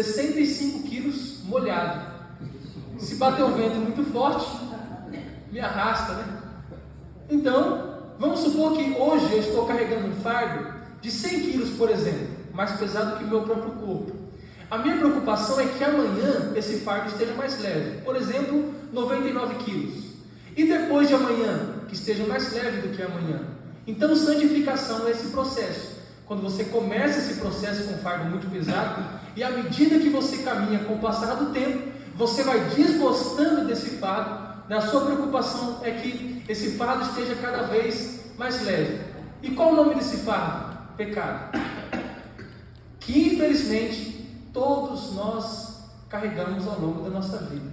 65 quilos molhado. Se bater o vento muito forte, me arrasta, né? Então, vamos supor que hoje eu estou carregando um fardo de 100 quilos, por exemplo, mais pesado que o meu próprio corpo. A minha preocupação é que amanhã esse fardo esteja mais leve, por exemplo, 99 quilos. E depois de amanhã, que esteja mais leve do que amanhã. Então, santificação é esse processo. Quando você começa esse processo com um fardo muito pesado, e à medida que você caminha com o passar do tempo, você vai desgostando desse fardo. A sua preocupação é que esse fardo esteja cada vez mais leve. E qual o nome desse fardo? Pecado. Que infelizmente todos nós carregamos ao longo da nossa vida.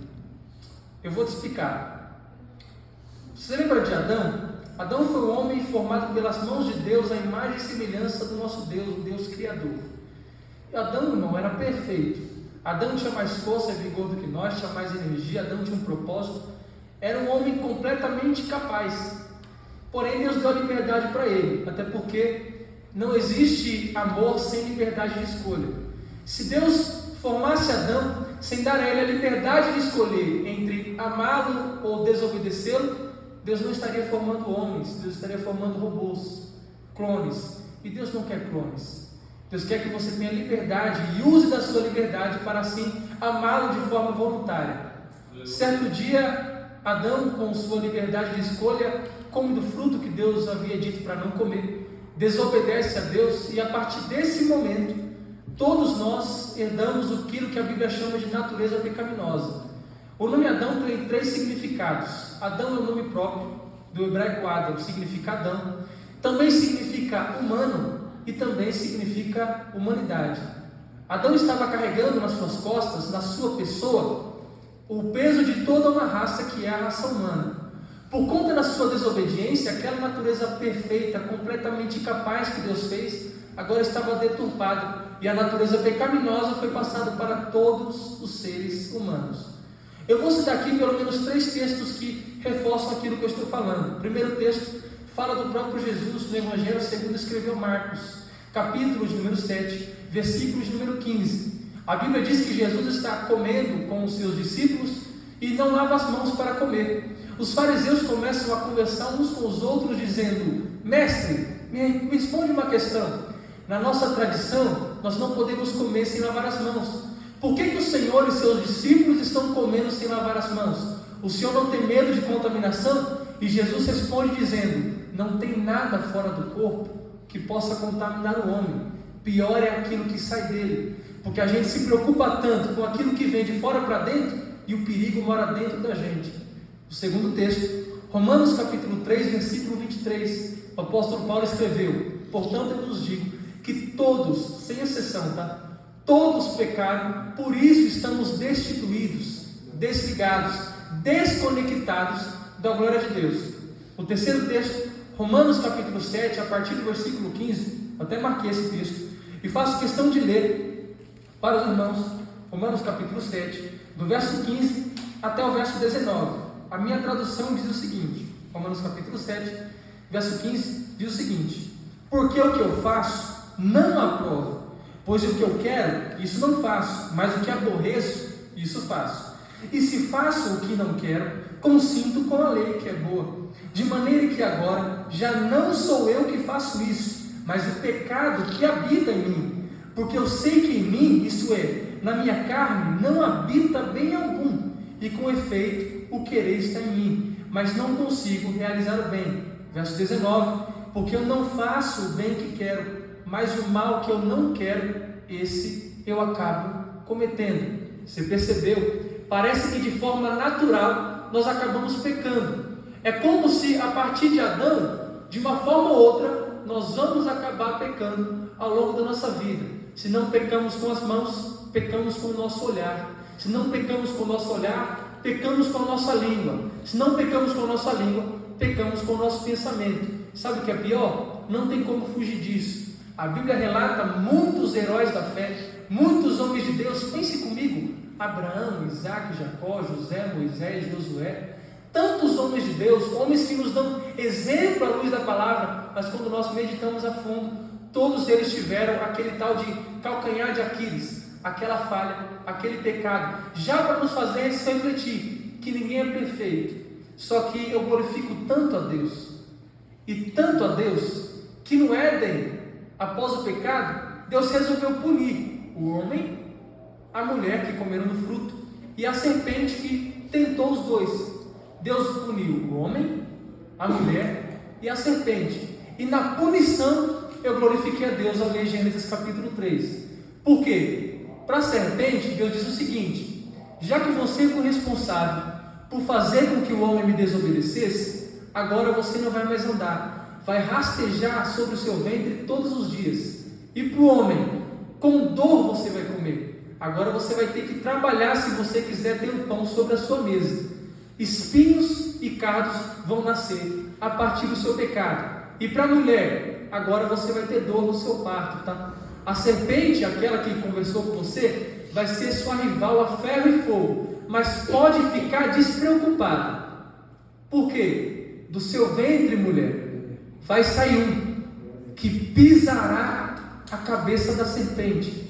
Eu vou te explicar. Você lembra de Adão? Adão foi um homem formado pelas mãos de Deus, a imagem e semelhança do nosso Deus, o Deus Criador. E Adão, irmão, era perfeito. Adão tinha mais força e vigor do que nós, tinha mais energia, Adão tinha um propósito. Era um homem completamente capaz. Porém, Deus deu a liberdade para ele, até porque não existe amor sem liberdade de escolha. Se Deus formasse Adão sem dar a ele a liberdade de escolher entre amá-lo ou desobedecê-lo, Deus não estaria formando homens, Deus estaria formando robôs, clones. E Deus não quer clones. Deus quer que você tenha liberdade e use da sua liberdade para assim amá-lo de forma voluntária. Certo dia, Adão, com sua liberdade de escolha, come do fruto que Deus havia dito para não comer, desobedece a Deus, e a partir desse momento, todos nós herdamos aquilo que a Bíblia chama de natureza pecaminosa. O nome Adão tem 3 significados. Adão é o nome próprio, do hebraico Adam, significa Adão. Também significa humano e também significa humanidade. Adão estava carregando nas suas costas, na sua pessoa, o peso de toda uma raça que é a raça humana. Por conta da sua desobediência, aquela natureza perfeita, completamente incapaz que Deus fez, agora estava deturpada, e a natureza pecaminosa foi passada para todos os seres humanos. Eu vou citar aqui pelo menos 3 textos que reforçam aquilo que eu estou falando. O primeiro texto fala do próprio Jesus no Evangelho segundo escreveu Marcos, capítulo de número 7, versículos de número 15. A Bíblia diz que Jesus está comendo com os seus discípulos e não lava as mãos para comer. Os fariseus começam a conversar uns com os outros dizendo: Mestre, me responde uma questão. Na nossa tradição, nós não podemos comer sem lavar as mãos. Por que o Senhor e seus discípulos estão comendo sem lavar as mãos? O Senhor não tem medo de contaminação? E Jesus responde dizendo: não tem nada fora do corpo que possa contaminar o homem. Pior é aquilo que sai dele. Porque a gente se preocupa tanto com aquilo que vem de fora para dentro, e o perigo mora dentro da gente. O segundo texto, Romanos capítulo 3, versículo 23, o apóstolo Paulo escreveu: portanto eu vos digo que todos, sem exceção, todos pecaram, por isso estamos destituídos, desligados, desconectados da glória de Deus. O terceiro texto, Romanos capítulo 7, a partir do versículo 15, até marquei esse texto, e faço questão de ler para os irmãos, Romanos capítulo 7, do verso 15 até o verso 19. A minha tradução diz o seguinte, Romanos capítulo 7, verso 15, diz o seguinte: porque o que eu faço não aprovo, pois o que eu quero, isso não faço, mas o que aborreço, isso faço. E se faço o que não quero, consinto com a lei que é boa, de maneira que agora já não sou eu que faço isso, mas o pecado que habita em mim. Porque eu sei que em mim, isto é, na minha carne, não habita bem algum, e com efeito o querer está em mim, mas não consigo realizar o bem. Verso 19, porque eu não faço o bem que quero, mas o mal que eu não quero, esse eu acabo cometendo. Você percebeu? Parece que de forma natural nós acabamos pecando. É como se a partir de Adão, de uma forma ou outra, nós vamos acabar pecando ao longo da nossa vida. Se não pecamos com as mãos, pecamos com o nosso olhar. Se não pecamos com o nosso olhar, pecamos com a nossa língua. Se não pecamos com a nossa língua, pecamos com o nosso pensamento. Sabe o que é pior? Não tem como fugir disso. A Bíblia relata muitos heróis da fé, muitos homens de Deus. Pense comigo: Abraão, Isaac, Jacó, José, Moisés, Josué. Tantos homens de Deus, homens que nos dão exemplo à luz da palavra, mas quando nós meditamos a fundo, todos eles tiveram aquele tal de calcanhar de Aquiles. aquela falha, aquele pecado, já para nos fazer refletir que ninguém é perfeito. Só que eu glorifico tanto a Deus, e tanto a Deus, que no Éden, após o pecado, Deus resolveu punir o homem, a mulher que comeram do fruto, e a serpente que tentou os dois. Deus puniu o homem, a mulher e a serpente. E na punição, eu glorifiquei a Deus ao ler Gênesis capítulo 3. Por quê? Para a serpente, Deus diz o seguinte: já que você foi responsável por fazer com que o homem me desobedecesse, agora você não vai mais andar, vai rastejar sobre o seu ventre todos os dias. E para o homem, com dor você vai comer. Agora você vai ter que trabalhar se você quiser ter o pão sobre a sua mesa. Espinhos e cardos vão nascer a partir do seu pecado. E para a mulher, agora você vai ter dor no seu parto, tá? A serpente, aquela que conversou com você, vai ser sua rival a ferro e fogo, mas pode ficar despreocupada. Por quê? Do seu ventre, mulher, vai sair um que pisará a cabeça da serpente.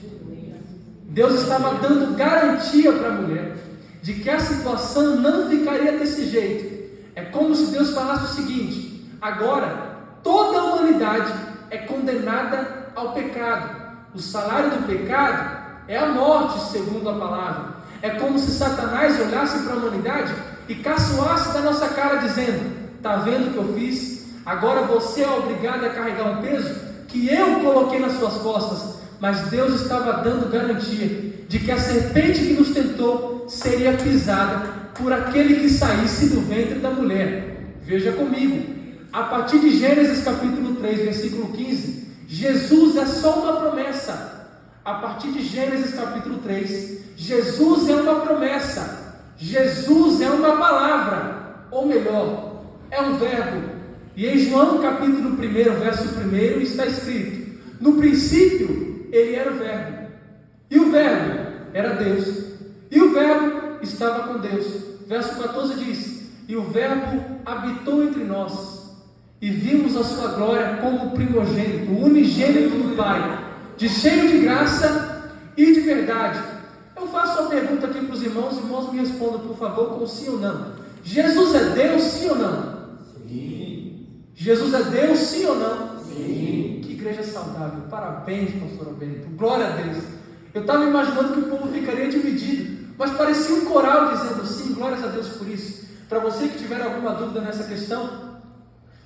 Deus estava dando garantia para a mulher de que a situação não ficaria desse jeito. É como se Deus falasse o seguinte: agora toda a humanidade é condenada ao pecado. O salário do pecado é a morte, segundo a palavra. É como se Satanás olhasse para a humanidade e caçoasse da nossa cara dizendo: está vendo o que eu fiz? Agora você é obrigado a carregar um peso que eu coloquei nas suas costas. Mas Deus estava dando garantia de que a serpente que nos tentou seria pisada por aquele que saísse do ventre da mulher. Veja comigo, a partir de Gênesis capítulo 3, versículo 15, Jesus é só uma promessa. A partir de Gênesis capítulo 3, Jesus é uma promessa. Jesus é uma palavra, ou melhor, é um verbo. E em João capítulo 1, verso 1, está escrito: no princípio ele era o verbo, e o verbo era Deus, e o verbo estava com Deus. Verso 14 diz: e o verbo habitou entre nós, e vimos a sua glória como primogênito, o unigênito do Pai, de cheio de graça e de verdade. Eu faço uma pergunta aqui para os irmãos me respondam, por favor, com sim ou não. Jesus é Deus, sim ou não? Sim. Jesus é Deus, sim ou não? Sim. Que igreja saudável, parabéns, pastor Bento, glória a Deus. Eu estava imaginando que o povo ficaria dividido, mas parecia um coral dizendo sim, glórias a Deus por isso. Para você que tiver alguma dúvida nessa questão,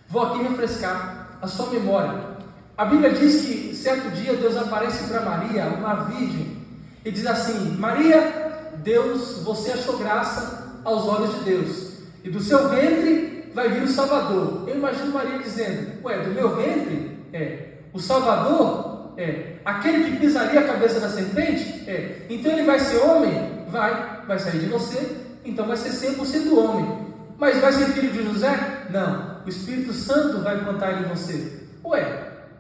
vou aqui refrescar a sua memória. A Bíblia diz que certo dia Deus aparece para Maria, uma virgem, e diz assim: Maria, Deus, você achou graça aos olhos de Deus, e do seu ventre vai vir o Salvador. Eu imagino Maria dizendo: ué, do meu ventre? O Salvador? Aquele que pisaria a cabeça da serpente? Então ele vai ser homem? Vai sair de você, então vai ser 100% homem. Mas vai ser filho de José? Não, o Espírito Santo vai plantar ele em você.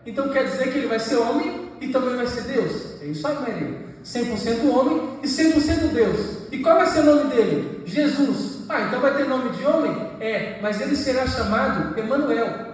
Então quer dizer que ele vai ser homem e também vai ser Deus? É isso aí, Maria. 100% homem e 100% Deus. E qual vai ser o nome dele? Jesus. Então vai ter nome de homem? Mas ele será chamado Emanuel,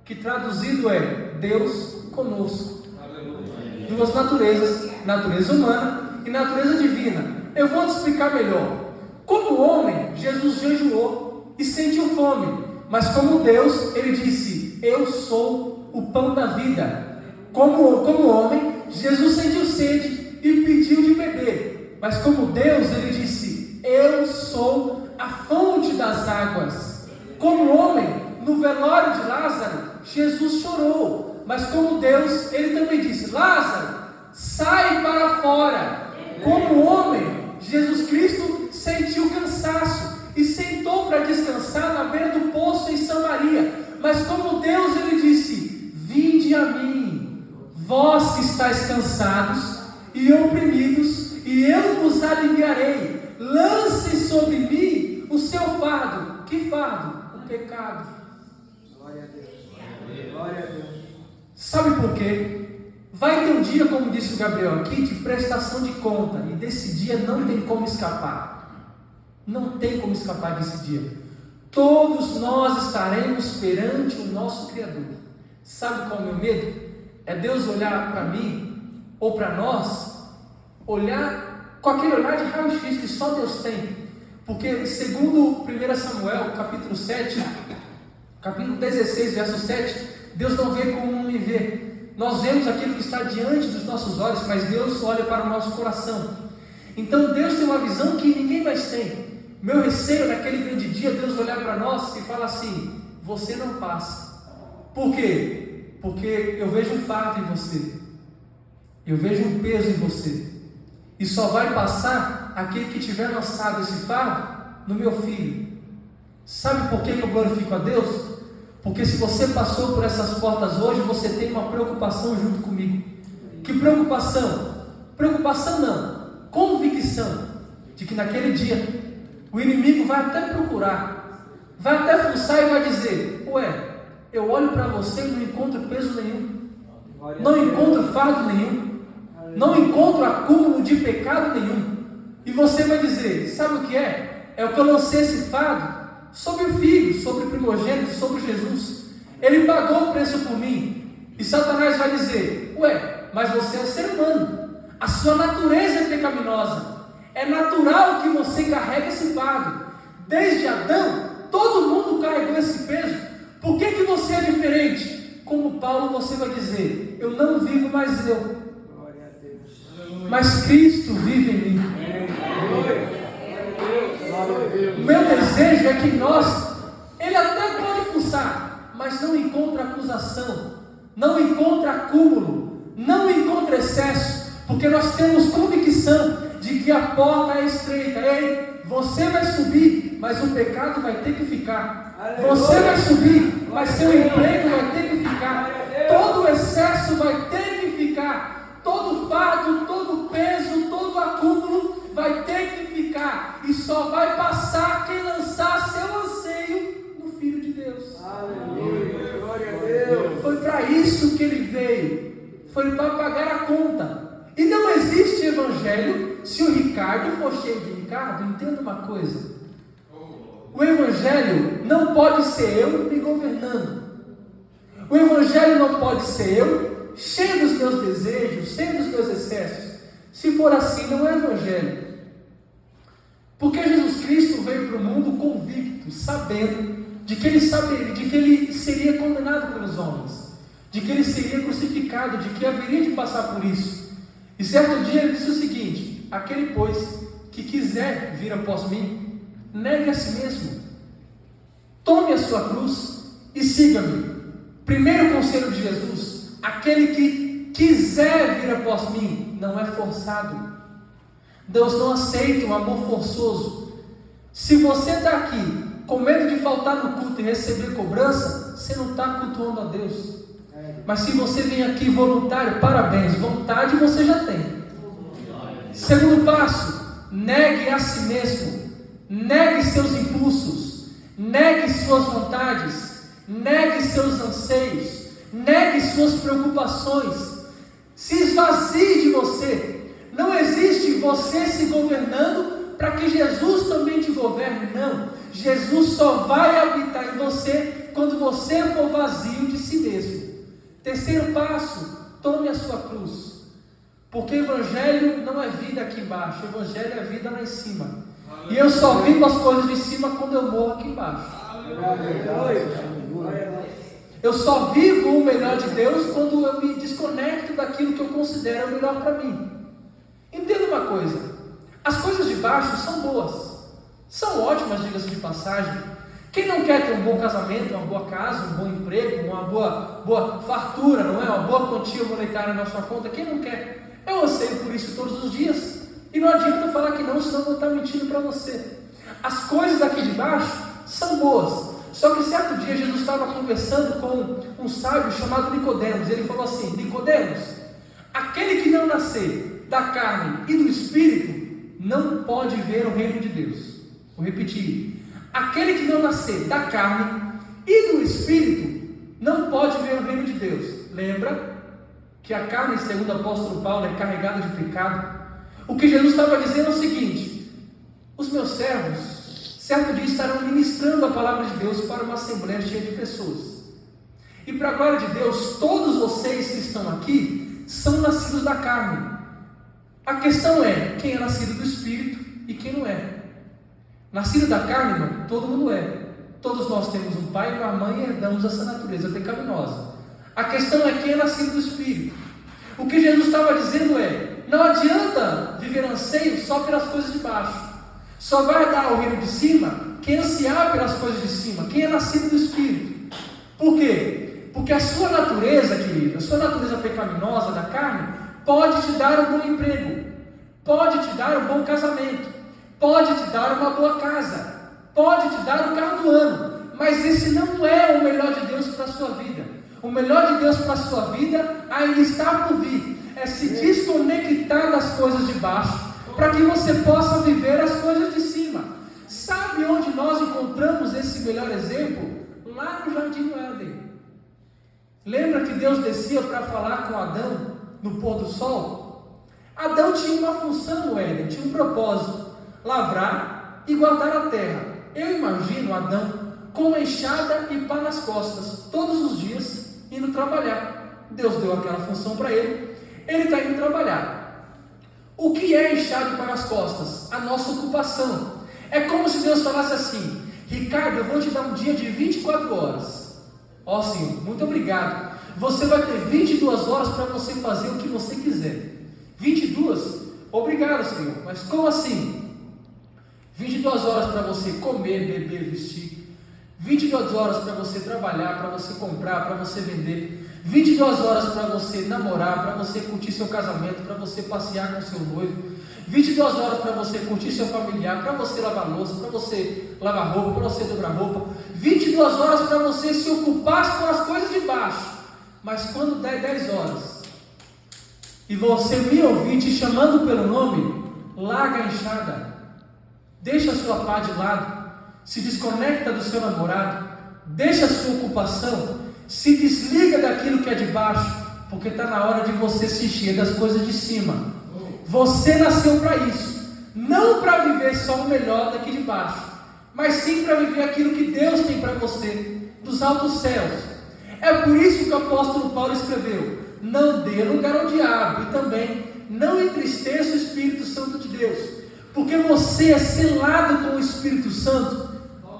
que traduzido é Deus conosco. Aleluia. Duas naturezas, natureza humana e natureza divina. Eu vou te explicar melhor. Como homem, Jesus jejuou e sentiu fome, mas como Deus, ele disse: eu sou o pão da vida. Como homem, Jesus sentiu sede e pediu de beber, mas como Deus, ele disse: eu sou a fonte das águas. Como homem, no velório de Lázaro, Jesus chorou, mas como Deus, ele também disse: Lázaro, sai para fora. Como homem, Jesus Cristo sentiu cansaço e sentou para descansar na beira do poço em Samaria, mas como Deus, ele disse: vinde a mim, vós que estáis cansados e oprimidos, e eu vos aliviarei. Lance sobre mim o seu fardo. Que fardo? O pecado. Glória a Deus. Glória a Deus. Sabe por quê? Vai ter um dia, como disse o Gabriel aqui, de prestação de conta, e desse dia não tem como escapar. Não tem como escapar desse dia. Todos nós estaremos perante o nosso Criador. Sabe qual é o meu medo? É Deus olhar para mim, ou para nós, olhar com aquele olhar de raio-x que só Deus tem. Porque segundo 1 Samuel, capítulo 7, capítulo 16, verso 7, Deus não vê como um homem vê. Nós vemos aquilo que está diante dos nossos olhos, mas Deus olha para o nosso coração. Então Deus tem uma visão que ninguém mais tem. Meu receio naquele grande dia, Deus olhar para nós e falar assim: você não passa. Por quê? Porque eu vejo um fardo em você, eu vejo um peso em você, e só vai passar aquele que tiver lançado esse fardo no meu filho. Sabe por que eu glorifico a Deus? Porque se você passou por essas portas hoje, você tem uma preocupação junto comigo. Que preocupação? Preocupação não, convicção de que naquele dia o inimigo vai até procurar, vai até fuçar e vai dizer: ué, eu olho para você e não encontro peso nenhum, não encontro fardo nenhum, não encontro acúmulo de pecado nenhum. E você vai dizer: sabe o que é? É o que eu lancei esse fardo sobre o Filho, sobre o primogênito, sobre Jesus. Ele pagou o preço por mim. E Satanás vai dizer: ué, mas você é ser humano, a sua natureza é pecaminosa, é natural que você carregue esse fardo. Desde Adão, todo mundo carregou esse peso. Por que você é diferente? Como Paulo, você vai dizer: eu não vivo mais eu, mas Cristo vive em mim. O meu desejo é que nós, ele até pode fuçar, mas não encontra acusação, não encontra acúmulo, não encontra excesso, porque nós temos convicção de que a porta é estreita. Ei, você vai subir, mas o pecado vai ter que ficar. Você vai subir, mas seu emprego vai ter que ficar. Todo o excesso vai ter que ficar. Todo fardo, todo peso, todo acúmulo vai ter que ficar. E só vai passar quem lançar seu anseio no Filho de Deus. Aleluia. Glória a Deus. Foi para isso que ele veio. Foi para pagar a conta. E não existe evangelho se o Ricardo for cheio de Ricardo. Entenda uma coisa: o evangelho não pode ser eu me governando. O evangelho não pode ser eu cheio dos meus desejos, cheio dos meus excessos. Se for assim, não é evangelho. Porque Jesus Cristo veio para o mundo convicto, sabendo de que ele seria condenado pelos homens, de que ele seria crucificado, de que haveria de passar por isso. E certo dia ele disse o seguinte: aquele, pois, que quiser vir após mim, negue a si mesmo, tome a sua cruz e siga-me. Primeiro conselho de Jesus: aquele que quiser vir após mim, não é forçado. Deus não aceita um amor forçoso. Se você está aqui com medo de faltar no culto e receber cobrança, você não está cultuando a Deus. Mas se você vem aqui voluntário, parabéns, vontade você já tem. Segundo passo: negue a si mesmo, negue seus impulsos, negue suas vontades, negue seus anseios, negue suas preocupações, se esvazie de você. Não existe você se governando para que Jesus também te governe, não. Jesus só vai habitar em você quando você for vazio de si mesmo. Terceiro passo: tome a sua cruz. Porque evangelho não é vida aqui embaixo, evangelho é vida lá em cima. E eu só vivo as coisas de cima quando eu morro aqui embaixo. Eu só vivo o melhor de Deus quando eu me desconecto daquilo que eu considero o melhor para mim. Entenda uma coisa: as coisas de baixo são boas, são ótimas, diga-se de passagem. Quem não quer ter um bom casamento, uma boa casa, um bom emprego, uma boa fartura, não é? Uma boa quantia monetária na sua conta? Quem não quer? Eu anseio por isso todos os dias. E não adianta falar que não, senão eu vou estar mentindo para você. As coisas daqui de baixo são boas. Só que certo dia Jesus estava conversando com um sábio chamado Nicodemos. Ele falou assim: Nicodemos, aquele que não nascer da carne e do Espírito não pode ver o reino de Deus. Vou repetir: aquele que não nascer da carne e do Espírito não pode ver o reino de Deus. Lembra que a carne, segundo o apóstolo Paulo, é carregada de pecado? O que Jesus estava dizendo é o seguinte: os meus servos, certo dia, estarão ministrando a palavra de Deus para uma assembleia cheia de pessoas. E para a glória de Deus, todos vocês que estão aqui são nascidos da carne. A questão é, quem é nascido do Espírito e quem não é. Nascido da carne, irmão, todo mundo é. Todos nós temos um pai e uma mãe e herdamos essa natureza pecaminosa. A questão é quem é nascido do Espírito. O que Jesus estava dizendo é, não adianta viver anseio só pelas coisas de baixo. Só vai dar o reino de cima quem ansiar pelas coisas de cima, quem é nascido do Espírito. Por quê? Porque a sua natureza, querido, a sua natureza pecaminosa da carne, pode te dar um bom emprego, pode te dar um bom casamento, pode te dar uma boa casa, pode te dar o carro do ano, mas esse não é o melhor de Deus para a sua vida. O melhor de Deus para a sua vida ainda está por vir. É se desconectar das coisas de baixo, para que você possa viver as coisas de cima. Sabe onde nós encontramos esse melhor exemplo? Lá no Jardim do Éden. Lembra que Deus descia para falar com Adão no pôr do sol? Adão tinha uma função no Éden, tinha um propósito: lavrar e guardar a terra. Eu imagino Adão com uma enxada e pá nas costas, todos os dias indo trabalhar. Deus deu aquela função para ele, ele está indo trabalhar. O que é enxada e pá nas costas? A nossa ocupação. É como se Deus falasse assim: Ricardo, eu vou te dar um dia de 24 horas. Ó Senhor, muito obrigado. Você vai ter 22 horas para você fazer o que você quiser. 22? Obrigado, Senhor. Mas como assim? 22 horas para você comer, beber, vestir. 22 horas para você trabalhar, para você comprar, para você vender. 22 horas para você namorar, para você curtir seu casamento, para você passear com seu noivo. 22 horas para você curtir seu familiar, para você lavar louça, para você lavar roupa, para você dobrar roupa. 22 horas para você se ocupar com as coisas de baixo. Mas quando der 10 horas e você me ouvir te chamando pelo nome, larga a enxada, deixa a sua pá de lado, se desconecta do seu namorado, deixa a sua ocupação, se desliga daquilo que é de baixo, porque está na hora de você se encher das coisas de cima. Você nasceu para isso, não para viver só o melhor daqui de baixo, mas sim para viver aquilo que Deus tem para você, dos altos céus. É por isso que o apóstolo Paulo escreveu: não dê lugar ao diabo, e também não entristeça o Espírito Santo de Deus, porque você é selado com o Espírito Santo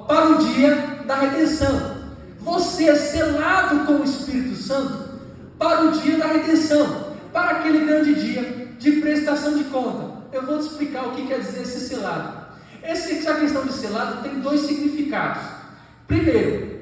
para o dia da redenção. Você é selado com o Espírito Santo para o dia da redenção, para aquele grande dia de prestação de conta. Eu vou te explicar o que quer dizer esse selado. Essa questão de selado tem dois significados. Primeiro,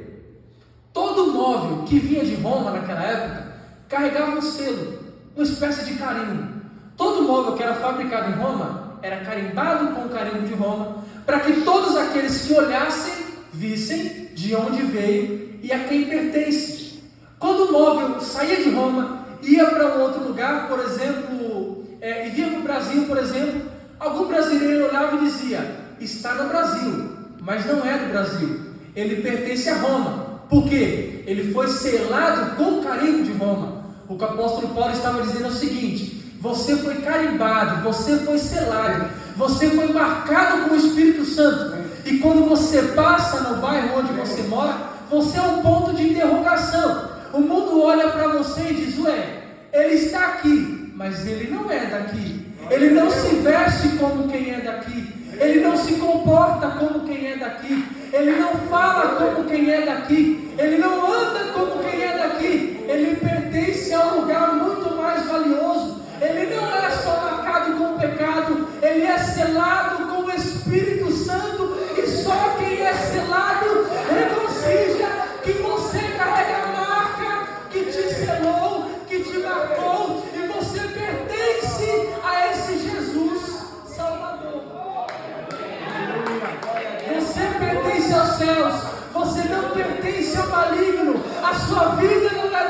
todo móvel que vinha de Roma naquela época carregava um selo, uma espécie de carimbo. Todo móvel que era fabricado em Roma era carimbado com o carimbo de Roma, para que todos aqueles que olhassem vissem de onde veio e a quem pertence. Quando o móvel saía de Roma, ia para um outro lugar, por exemplo, e vinha para o Brasil, por exemplo, algum brasileiro olhava e dizia: está no Brasil, mas não é do Brasil, ele pertence a Roma. Por quê? Ele foi selado com o carimbo de Roma. O que o apóstolo Paulo estava dizendo é o seguinte: você foi carimbado, você foi selado, você foi marcado com o Espírito Santo, e quando você passa no bairro onde você mora, você é um ponto de interrogação. O mundo olha para você e diz: ué, ele está aqui, mas ele não é daqui, ele não se veste como quem é daqui, ele não se comporta como quem é daqui, ele não fala como quem é daqui, ele não anda como quem é daqui, ele pertence a um lugar muito mais valioso. Ele não é só marcado com o pecado, ele é selado com o Espírito Santo, e só quem é selado regocija que você carrega a marca que te selou, que te marcou, e você pertence a esse Jesus Salvador. Você pertence aos céus, você não pertence ao maligno, a sua vida não é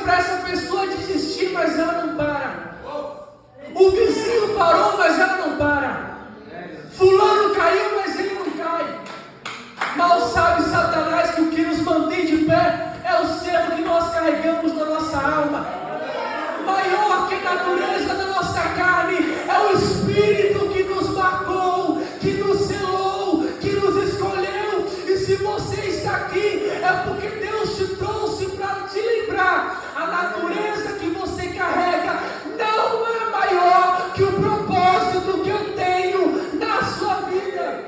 para essa pessoa desistir, mas ela não para. O vizinho parou, mas ela não para. Fulano caiu, mas ele não cai. Mal sabe Satanás que o que nos mantém de pé é o selo que nós carregamos na nossa alma. Maior que a natureza da nossa carne é o Espírito que nos marcou, que nos selou, que nos escolheu. E se você está aqui, é porque Deus te trouxe para te lembrar: a natureza que você carrega não é maior que o propósito que eu tenho na sua vida.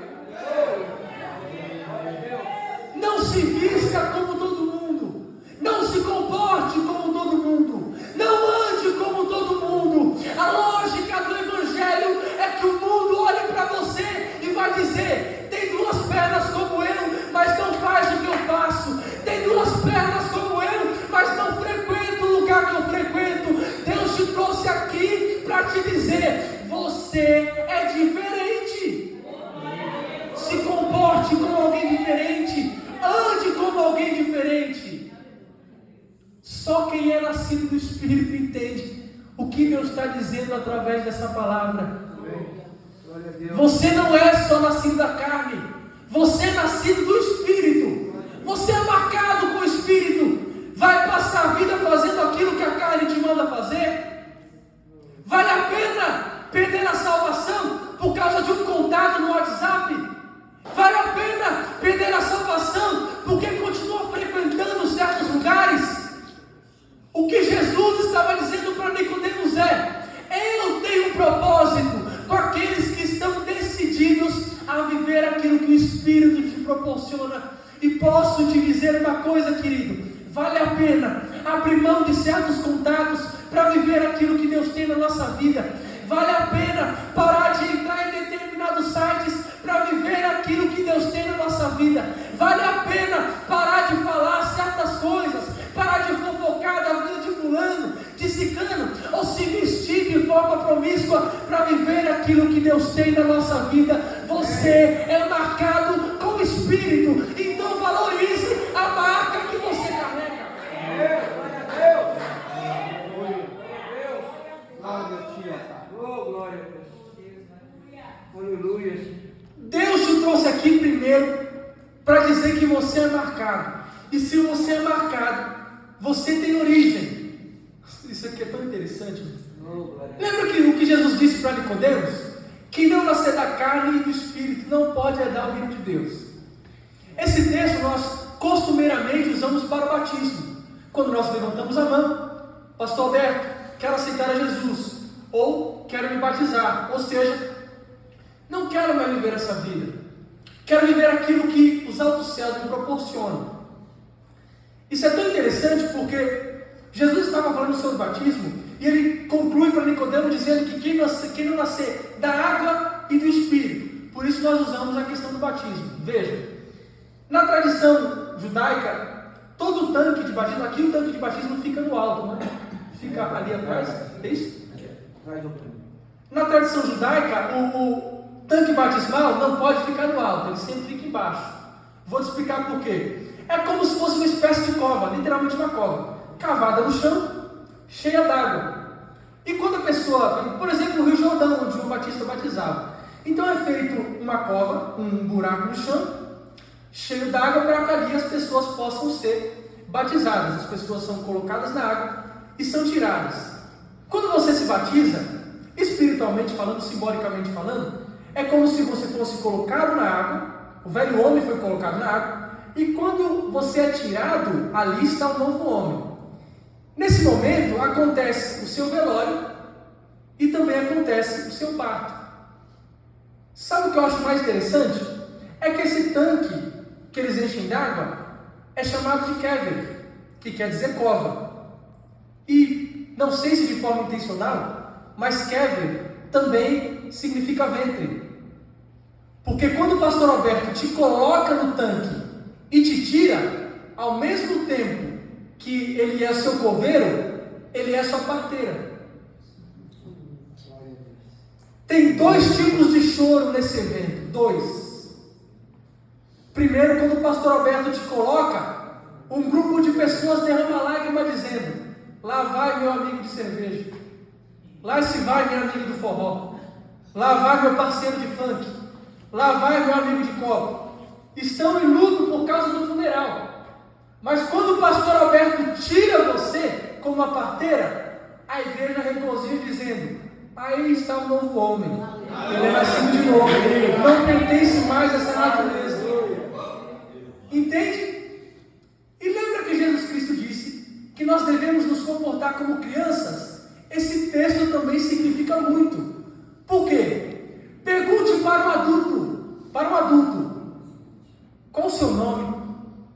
Não se vista como todo mundo, não se comporte como todo mundo, não ande como todo mundo. A lógica do Evangelho é que o mundo olhe para você e vai dizer: tem duas pernas como eu, mas não faz o que eu faço. Tem duas pernas como eu, mas não frequenta o lugar que eu frequento. Deus te trouxe aqui para te dizer: você é diferente. Se comporte como alguém diferente, ande como alguém diferente. Só quem é nascido do Espírito entende o que Deus está dizendo através dessa palavra. Você não é só nascido da carne, você é nascido do Espírito. Você é marcado com o Espírito. Vai passar a vida fazendo aquilo que a carne te manda fazer? Vale a pena perder a salvação por causa de um contato no WhatsApp? Vale a pena perder a salvação porque continua frequentando certos lugares? O que Jesus estava dizendo para Nicodemos é: eu tenho um propósito com aqueles que estão decididos a viver aquilo que o Espírito te proporciona. E posso te dizer uma coisa, querido: vale a pena abrir mão de certos contatos para viver aquilo que Deus tem na nossa vida. Vale a pena parar de entrar em determinados sites para viver aquilo que Deus tem na nossa vida. Vale a pena parar de falar certas coisas, parar de fofocar da vida de fulano, de ciclano, ou se vestir de forma promíscua para viver aquilo que Deus tem na nossa vida. Você é marcado com o Espírito, então valorize a marca que você carrega. Glória a Deus. Glória a Ti, oh, glória a Deus. Aleluia. Deus te trouxe aqui primeiro para dizer que você é marcado. E se você é marcado, você tem origem. Isso aqui é tão interessante. Lembra que o que Jesus disse para Nicodemos? Quem não nascer da carne e do Espírito não pode herdar o reino de Deus. Esse texto nós costumeiramente usamos para o batismo. Quando nós levantamos a mão: Pastor Alberto, quero aceitar a Jesus, ou quero me batizar. Ou seja, não quero mais viver essa vida, quero viver aquilo que os altos céus me proporcionam. Isso é tão interessante porque Jesus estava falando sobre o batismo e ele conclui para Nicodemo dizendo que quem não nascer da água e do Espírito. Por isso nós usamos a questão do batismo. Veja, na tradição judaica, todo o tanque de batismo, aqui o tanque de batismo fica no alto, né? Fica ali atrás, é isso? Na tradição judaica, o tanque batismal não pode ficar no alto, ele sempre fica embaixo. Vou te explicar por quê. É como se fosse uma espécie de cova, literalmente uma cova, cavada no chão, cheia d'água. E quando a pessoa vem, por exemplo, no Rio Jordão, onde João Batista batizava, então é feito uma cova, um buraco no chão, cheio d'água, para que ali as pessoas possam ser batizadas. As pessoas são colocadas na água e são tiradas. Quando você se batiza, espiritualmente falando, simbolicamente falando, é como se você fosse colocado na água, o velho homem foi colocado na água, e quando você é tirado, ali está o novo homem. Nesse momento acontece o seu velório e também acontece o seu parto. Sabe o que eu acho mais interessante? É que esse tanque que eles enchem d'água é chamado de kever, que quer dizer cova. E não sei se de forma intencional, mas kever também significa ventre. Porque quando o pastor Alberto te coloca no tanque e te tira, ao mesmo tempo que ele é seu coveiro, ele é sua parteira. Tem dois tipos de choro nesse evento, dois. Primeiro, quando o pastor Alberto te coloca, um grupo de pessoas derrama lágrima dizendo: Lá vai meu amigo de cerveja. Lá se vai minha amiga do forró. Lá vai meu parceiro de funk. Lá vai meu amigo de copo. Estão em luto por causa do funeral. Mas quando o pastor Alberto tira você como uma parteira, a igreja regozija dizendo: aí está o novo homem. Ele é nascido de novo. Não pertence mais a essa natureza. Entende? E lembra que Jesus Cristo disse que nós devemos nos comportar como crianças? Esse texto também significa muito. Por quê? Pergunte para um adulto, qual o seu nome,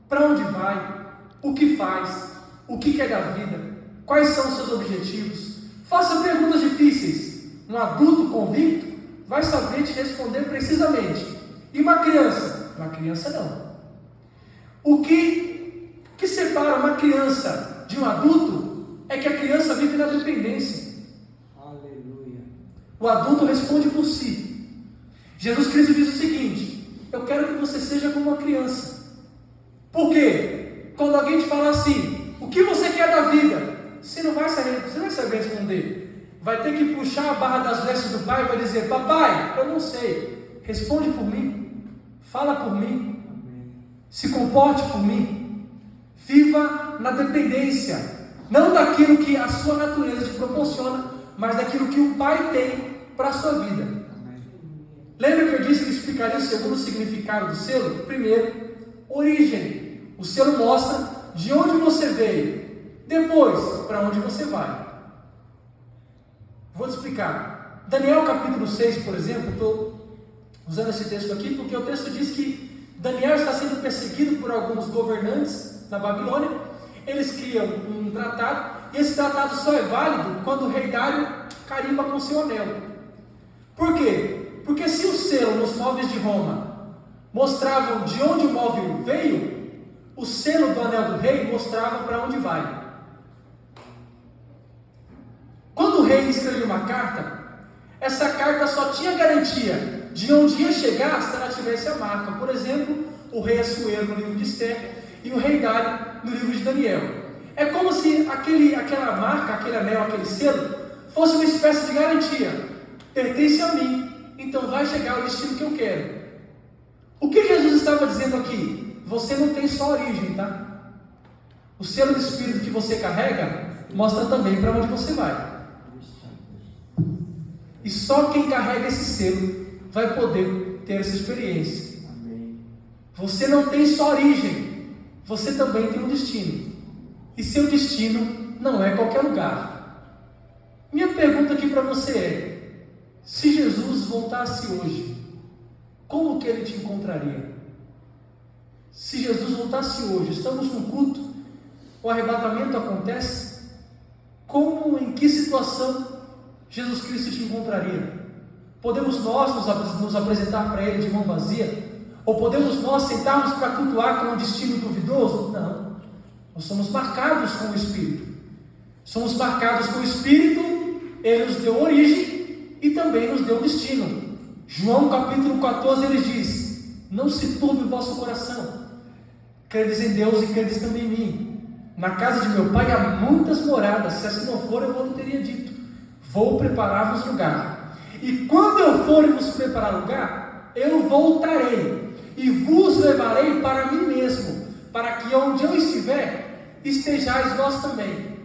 para onde vai, o que faz, o que quer da vida, quais são os seus objetivos. Faça perguntas difíceis. Um adulto convicto vai saber te responder precisamente. E uma criança? Uma criança não. O que separa uma criança de um adulto é que a criança vive na dependência. Aleluia. O adulto responde por si. Jesus Cristo diz o seguinte: eu quero que você seja como uma criança. Por quê? Quando alguém te falar assim, o que você quer da vida? Você não vai saber responder. Vai ter que puxar a barra das vestes do pai e vai dizer: papai, eu não sei. Responde por mim. Fala por mim. Se comporte por mim. Viva na dependência. Não daquilo que a sua natureza te proporciona, mas daquilo que o pai tem para a sua vida. Lembra que eu disse que explicaria o segundo significado do selo? Primeiro, origem. O selo mostra de onde você veio. Depois, para onde você vai. Vou te explicar. Daniel capítulo 6, por exemplo, estou usando esse texto aqui porque o texto diz que Daniel está sendo perseguido por alguns governantes na Babilônia. Eles criam um tratado, e esse tratado só é válido quando o rei Dário carimba com seu anel. Por quê? Porque se o selo nos móveis de Roma mostravam de onde o móvel veio, o selo do anel do rei mostrava para onde vai. Quando o rei escrevia uma carta, essa carta só tinha garantia de onde ia chegar se ela tivesse a marca. Por exemplo, o rei Assuero no livro de Esther e o rei Dário no livro de Daniel. É como se aquela marca, aquele anel, aquele selo fosse uma espécie de garantia. Pertence a mim, então vai chegar ao destino que eu quero. O que Jesus estava dizendo aqui? Você não tem só origem, tá? O selo do Espírito que você carrega mostra também para onde você vai. E só quem carrega esse selo vai poder ter essa experiência. Você não tem só origem, você também tem um destino. E seu destino não é qualquer lugar. Minha pergunta aqui para você é: se Jesus voltasse hoje, como que ele te encontraria? Se Jesus voltasse hoje, estamos num culto, o arrebatamento acontece, como, em que situação Jesus Cristo te encontraria? Podemos nós nos apresentar para Ele de mão vazia? Ou podemos nós sentarmos para cultuar com um destino duvidoso? Não. Nós somos marcados com o Espírito. Somos marcados com o Espírito. Ele nos deu origem e também nos deu um destino. João capítulo 14, ele diz: não se turbe o vosso coração. Credes em Deus e credes também em mim. Na casa de meu pai há muitas moradas. Se assim não for, eu não teria dito. Vou preparar-vos lugar. E quando eu for e vos preparar lugar, eu voltarei e vos levarei para mim mesmo, para que onde eu estiver, estejais vós também.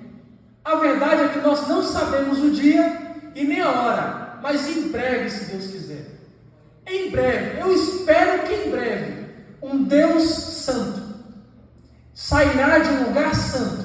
A verdade é que nós não sabemos o dia e nem a hora, mas em breve, se Deus quiser. Em breve, eu espero que em breve, um Deus santo sairá de um lugar santo,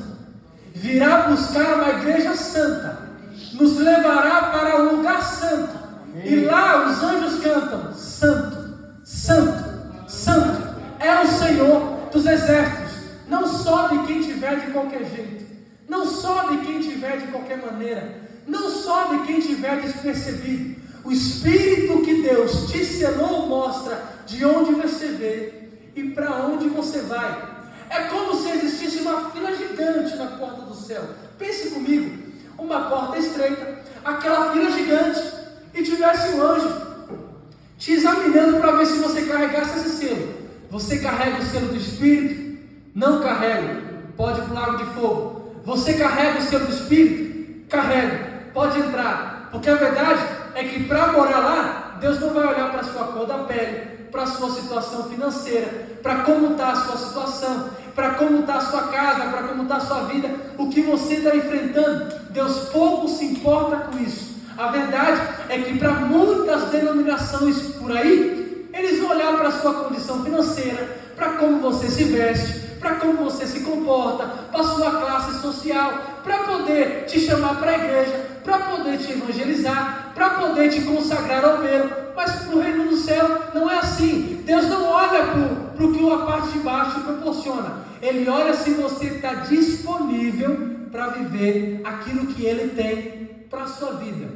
virá buscar uma igreja santa, nos levará para um lugar santo. Amém. E lá os anjos cantam: Santo, Santo, Santo é o Senhor dos exércitos. Não sobe quem tiver de qualquer jeito, não sobe quem tiver de qualquer maneira, não sobe quem tiver despercebido. O Espírito que Deus te selou mostra de onde você veio e para onde você vai. É como se existisse uma fila gigante na porta do céu. Pense comigo, uma porta estreita, aquela fila gigante, e tivesse um anjo te examinando para ver se você carregasse esse selo. Você carrega o selo do Espírito? Não carrega, pode ir para o lago de fogo. Você carrega o seu espírito? Carrega, pode entrar, porque a verdade é que para morar lá, Deus não vai olhar para a sua cor da pele, para a sua situação financeira, para como está a sua situação, para como está a sua casa, para como está a sua vida, o que você está enfrentando. Deus pouco se importa com isso. A verdade é que para muitas denominações por aí, eles vão olhar para a sua condição financeira, para como você se veste, para como você se comporta, para a sua classe social, para poder te chamar para a igreja, para poder te evangelizar, para poder te consagrar ao reino. Mas para o reino do céu não é assim. Deus não olha para o que a parte de baixo proporciona. Ele olha se você está disponível para viver aquilo que Ele tem para a sua vida.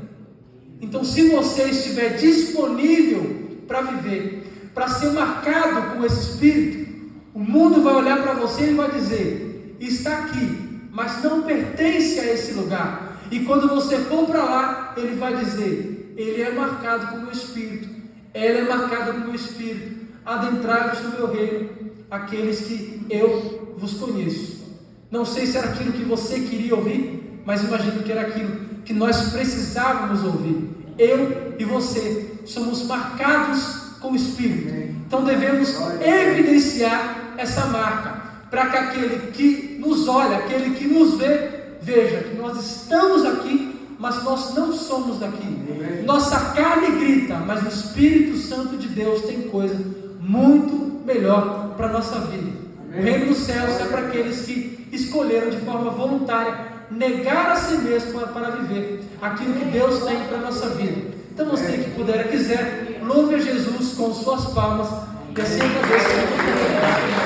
Então, se você estiver disponível para viver, para ser marcado com esse Espírito, o mundo vai olhar para você e vai dizer: está aqui, mas não pertence a esse lugar. E quando você for para lá, ele vai dizer: ele é marcado com o meu Espírito, ela é marcada com o meu Espírito. Adentrai-vos no meu reino, aqueles que eu vos conheço. Não sei se era aquilo que você queria ouvir, mas imagino que era aquilo que nós precisávamos ouvir. Eu e você somos marcados com o Espírito. Então devemos evidenciar essa marca, para que aquele que nos olha, aquele que nos vê, veja que nós estamos aqui, mas nós não somos daqui. Nossa carne grita, mas o Espírito Santo de Deus tem coisa muito melhor para a nossa vida. O reino dos céus é para aqueles que escolheram de forma voluntária negar a si mesmo para viver aquilo que Deus tem para a nossa vida. Então você que puder e quiser, louve a Jesus com suas palmas e assim agradeça.